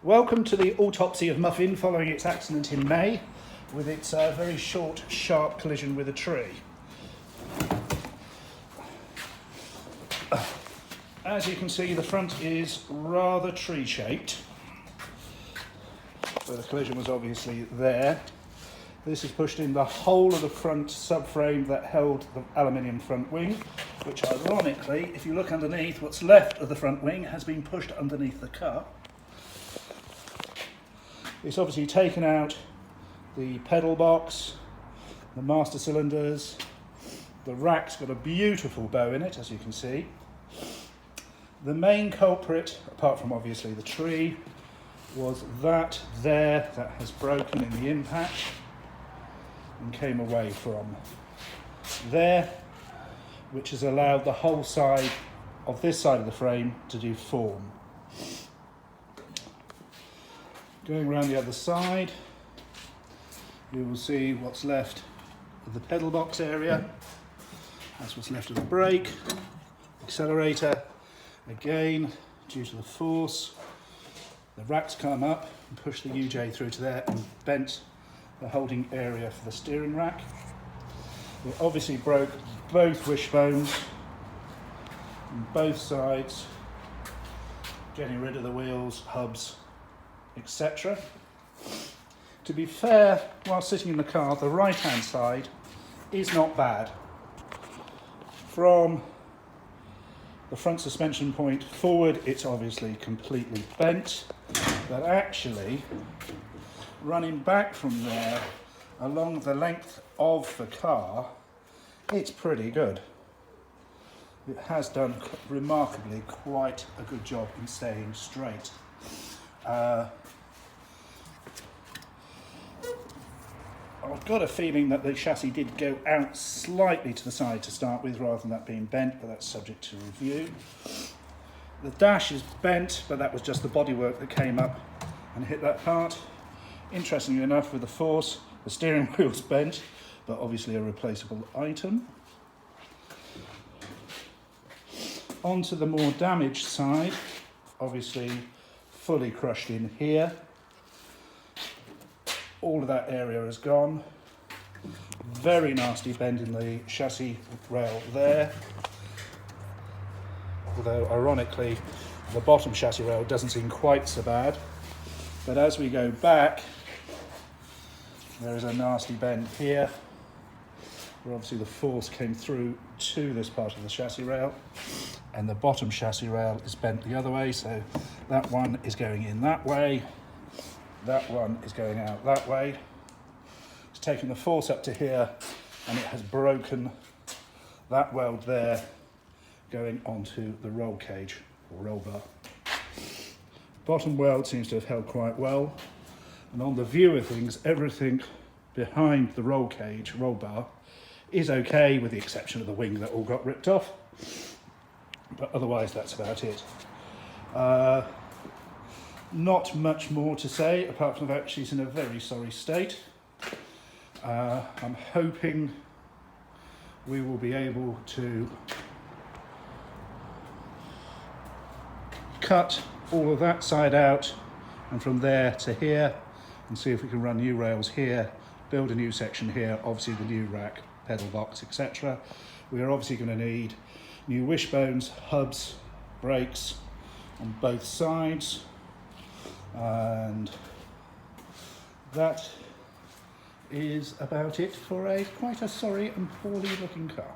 Welcome to the autopsy of Muffin following its accident in May with its very short, sharp collision with a tree. As you can see, the front is rather tree-shaped, so the collision was obviously there. This has pushed in the whole of the front subframe that held the aluminium front wing, which ironically, if you look underneath, what's left of the front wing has been pushed underneath the car. It's obviously taken out the pedal box, the master cylinders, the rack's got a beautiful bow in it, as you can see. The main culprit, apart from obviously the tree, was that there that has broken in the impact and came away from there, which has allowed the whole side of this side of the frame to deform. Going around the other side, you will see what's left of the pedal box area. That's what's left of the brake, accelerator. Again, due to the force, the rack's come up and pushed the UJ through to there and bent the holding area for the steering rack. It obviously broke both wishbones on both sides, getting rid of the wheels, hubs, etc. To be fair, while sitting in the car, the right-hand side is not bad. From the front suspension point forward, it's obviously completely bent, but actually, running back from there along the length of the car, it's pretty good. It has done remarkably quite a good job in staying straight. I've got a feeling that the chassis did go out slightly to the side to start with rather than that being bent, but that's subject to review. The dash is bent, but that was just the bodywork that came up and hit that part. Interestingly enough, with the force, the steering wheel's bent, but obviously a replaceable item. Onto the more damaged side, obviously fully crushed in here. All of that area has gone. Very nasty bend in the chassis rail there. Although ironically, the bottom chassis rail doesn't seem quite so bad. But as we go back, there is a nasty bend here, where obviously the force came through to this part of the chassis rail, and the bottom chassis rail is bent the other way, so that one is going in that way, that one is going out that way. It's taken the force up to here, and it has broken that weld there, going onto the roll cage, or roll bar. Bottom weld seems to have held quite well, and on the view of things, everything behind the roll cage, roll bar, is okay, with the exception of the wing that all got ripped off, but otherwise that's about it. Not much more to say, apart from the fact she's in a very sorry state. I'm hoping we will be able to cut all of that side out, and from there to here, and see if we can run new rails here, build a new section here, obviously the new rack, pedal box, etc. We are obviously going to need new wishbones, hubs, brakes on both sides, and that is about it for quite a sorry and poorly looking car.